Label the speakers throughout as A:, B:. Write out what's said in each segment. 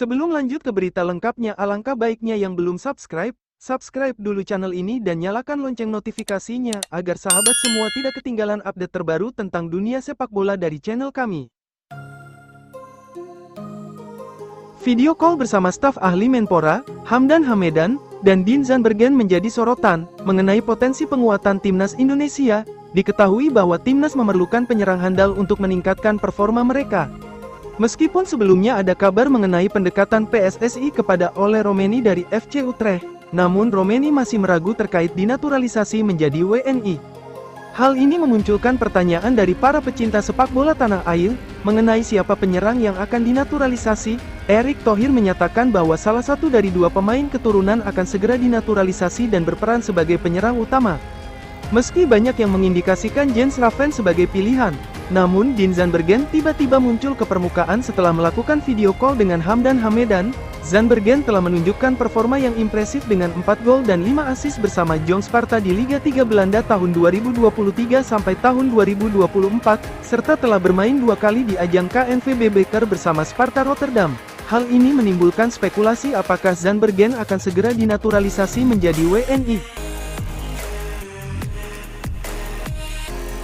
A: Sebelum lanjut ke berita lengkapnya, alangkah baiknya yang belum subscribe, subscribe dulu channel ini dan nyalakan lonceng notifikasinya, agar sahabat semua tidak ketinggalan update terbaru tentang dunia sepak bola dari channel kami. Video call bersama staf ahli Menpora, Hamdan Hamedan, dan Dean Zandbergen menjadi sorotan, mengenai potensi penguatan timnas Indonesia. Diketahui bahwa timnas memerlukan penyerang handal untuk meningkatkan performa mereka. Meskipun sebelumnya ada kabar mengenai pendekatan PSSI kepada Ole Romeni dari FC Utrecht, namun Romeni masih meragu terkait dinaturalisasi menjadi WNI. Hal ini memunculkan pertanyaan dari para pecinta sepak bola tanah air, mengenai siapa penyerang yang akan dinaturalisasi. Erick Thohir menyatakan bahwa salah satu dari dua pemain keturunan akan segera dinaturalisasi dan berperan sebagai penyerang utama. Meski banyak yang mengindikasikan Jens Raven sebagai pilihan, namun Dean Zandbergen tiba-tiba muncul ke permukaan setelah melakukan video call dengan Hamdan Hamedan. Zandbergen telah menunjukkan performa yang impresif dengan 4 gol dan 5 assist bersama Jong Sparta di Liga 3 Belanda tahun 2023 sampai tahun 2024, serta telah bermain 2 kali di ajang KNVB Beker bersama Sparta Rotterdam. Hal ini menimbulkan spekulasi apakah Zandbergen akan segera dinaturalisasi menjadi WNI.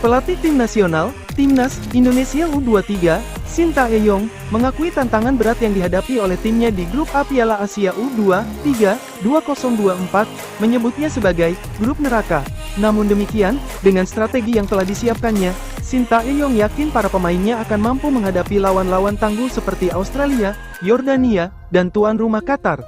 A: Pelatih tim nasional, Timnas Indonesia U23, Sintayong, mengakui tantangan berat yang dihadapi oleh timnya di grup A Piala Asia U23 2024, menyebutnya sebagai grup neraka. Namun demikian, dengan strategi yang telah disiapkannya, Sintayong yakin para pemainnya akan mampu menghadapi lawan-lawan tangguh seperti Australia, Yordania, dan tuan rumah Qatar.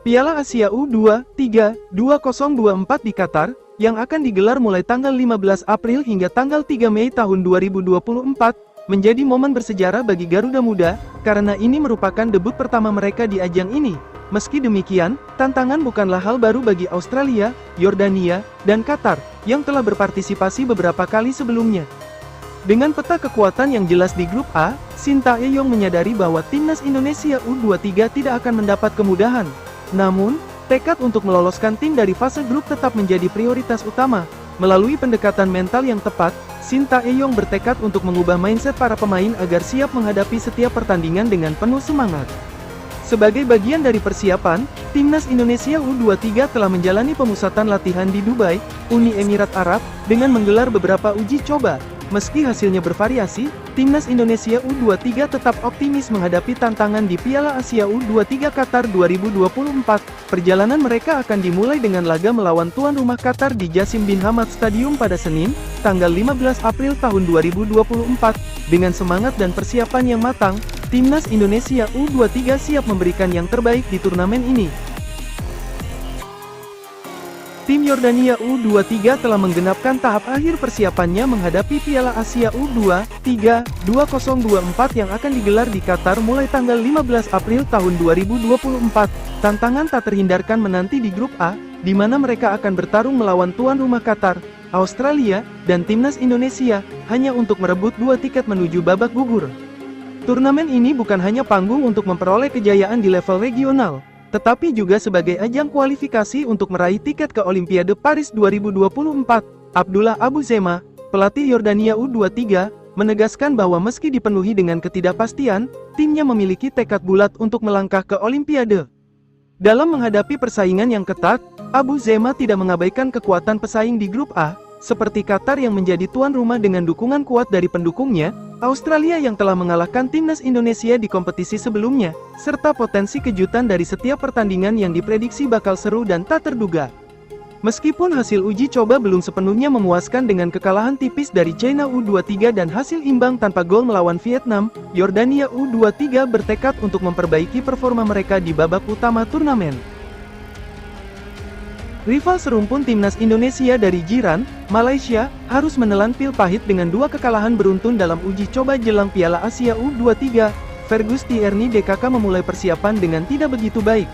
A: Piala Asia U23 2024 di Qatar, yang akan digelar mulai tanggal 15 April hingga tanggal 3 Mei tahun 2024, menjadi momen bersejarah bagi Garuda Muda, karena ini merupakan debut pertama mereka di ajang ini. Meski demikian, tantangan bukanlah hal baru bagi Australia, Yordania, dan Qatar, yang telah berpartisipasi beberapa kali sebelumnya. Dengan peta kekuatan yang jelas di grup A, Sintayong menyadari bahwa timnas Indonesia U23 tidak akan mendapat kemudahan. Namun, tekad untuk meloloskan tim dari fase grup tetap menjadi prioritas utama. Melalui pendekatan mental yang tepat, Sintayong bertekad untuk mengubah mindset para pemain agar siap menghadapi setiap pertandingan dengan penuh semangat. Sebagai bagian dari persiapan, timnas Indonesia U23 telah menjalani pemusatan latihan di Dubai, Uni Emirat Arab, dengan menggelar beberapa uji coba. Meski hasilnya bervariasi, timnas Indonesia U23 tetap optimis menghadapi tantangan di Piala Asia U23 Qatar 2024. Perjalanan mereka akan dimulai dengan laga melawan tuan rumah Qatar di Jassim bin Hamad Stadium pada Senin, tanggal 15 April tahun 2024. Dengan semangat dan persiapan yang matang, timnas Indonesia U23 siap memberikan yang terbaik di turnamen ini. Tim Yordania U23 telah menggenapkan tahap akhir persiapannya menghadapi Piala Asia U23 2024 yang akan digelar di Qatar mulai tanggal 15 April tahun 2024. Tantangan tak terhindarkan menanti di grup A, di mana mereka akan bertarung melawan tuan rumah Qatar, Australia, dan timnas Indonesia, hanya untuk merebut 2 tiket menuju babak gugur. Turnamen ini bukan hanya panggung untuk memperoleh kejayaan di level regional, tetapi juga sebagai ajang kualifikasi untuk meraih tiket ke Olimpiade Paris 2024. Abdullah Abu Zema, pelatih Yordania U23, menegaskan bahwa meski dipenuhi dengan ketidakpastian, timnya memiliki tekad bulat untuk melangkah ke Olimpiade. Dalam menghadapi persaingan yang ketat, Abu Zema tidak mengabaikan kekuatan pesaing di grup A, seperti Qatar yang menjadi tuan rumah dengan dukungan kuat dari pendukungnya, Australia yang telah mengalahkan timnas Indonesia di kompetisi sebelumnya, serta potensi kejutan dari setiap pertandingan yang diprediksi bakal seru dan tak terduga. Meskipun hasil uji coba belum sepenuhnya memuaskan dengan kekalahan tipis dari China U23 dan hasil imbang tanpa gol melawan Vietnam, Yordania U23 bertekad untuk memperbaiki performa mereka di babak utama turnamen. Rival serumpun timnas Indonesia dari jiran, Malaysia, harus menelan pil pahit dengan 2 kekalahan beruntun dalam uji coba jelang Piala Asia U23. Fergus Tierney DKK memulai persiapan dengan tidak begitu baik.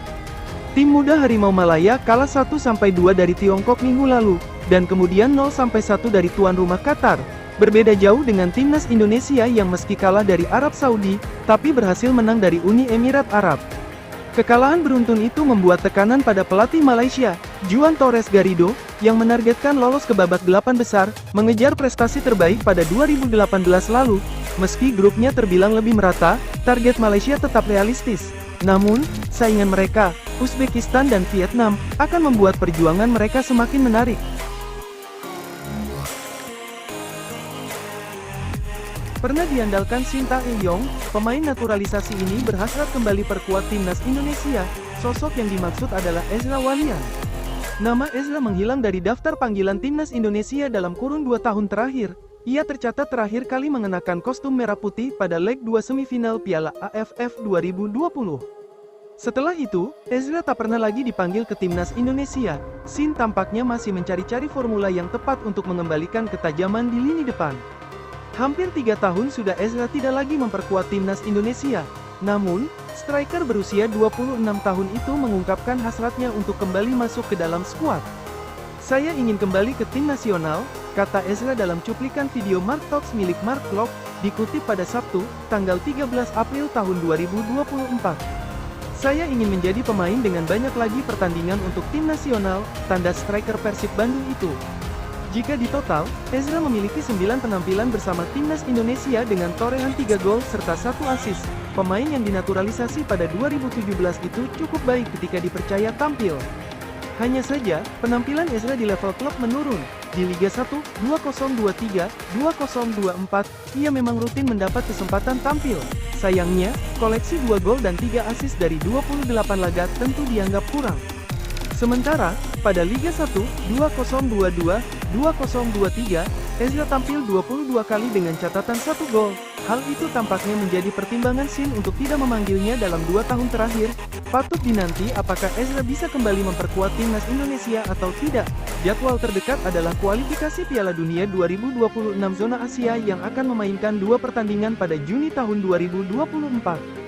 A: Tim muda Harimau Malaya kalah 1-2 dari Tiongkok minggu lalu, dan kemudian 0-1 dari tuan rumah Qatar. Berbeda jauh dengan timnas Indonesia yang meski kalah dari Arab Saudi, tapi berhasil menang dari Uni Emirat Arab. Kekalahan beruntun itu membuat tekanan pada pelatih Malaysia, Juan Torres Garrido, yang menargetkan lolos ke babak 8 besar, mengejar prestasi terbaik pada 2018 lalu. Meski grupnya terbilang lebih merata, target Malaysia tetap realistis. Namun, saingan mereka, Uzbekistan dan Vietnam, akan membuat perjuangan mereka semakin menarik. Pernah diandalkan Shin Tae-yong, pemain naturalisasi ini berhasrat kembali perkuat timnas Indonesia. Sosok yang dimaksud adalah Ezra Walian. Nama Ezra menghilang dari daftar panggilan timnas Indonesia dalam kurun 2 tahun terakhir. Ia tercatat terakhir kali mengenakan kostum merah putih pada leg 2 semifinal Piala AFF 2020. Setelah itu, Ezra tak pernah lagi dipanggil ke timnas Indonesia. Shin tampaknya masih mencari-cari formula yang tepat untuk mengembalikan ketajaman di lini depan. Hampir 3 tahun sudah Ezra tidak lagi memperkuat timnas Indonesia. Namun, striker berusia 26 tahun itu mengungkapkan hasratnya untuk kembali masuk ke dalam skuad. "Saya ingin kembali ke tim nasional," kata Ezra dalam cuplikan video Mark Talks milik Mark Klok, dikutip pada Sabtu, tanggal 13 April tahun 2024. "Saya ingin menjadi pemain dengan banyak lagi pertandingan untuk tim nasional," tanda striker Persib Bandung itu. Jika ditotal, Ezra memiliki 9 penampilan bersama timnas Indonesia dengan torehan 3 gol serta 1 assist. Pemain yang dinaturalisasi pada 2017 itu cukup baik ketika dipercaya tampil. Hanya saja, penampilan Ezra di level klub menurun. Di Liga 1, 2023, 2024, ia memang rutin mendapat kesempatan tampil. Sayangnya, koleksi 2 gol dan 3 assist dari 28 laga tentu dianggap kurang. Sementara, pada Liga 1, 2022-2023, Ezra tampil 22 kali dengan catatan 1 gol. Hal itu tampaknya menjadi pertimbangan Shin untuk tidak memanggilnya dalam 2 tahun terakhir. Patut dinanti apakah Ezra bisa kembali memperkuat timnas Indonesia atau tidak. Jadwal terdekat adalah kualifikasi Piala Dunia 2026 zona Asia yang akan memainkan 2 pertandingan pada Juni tahun 2024.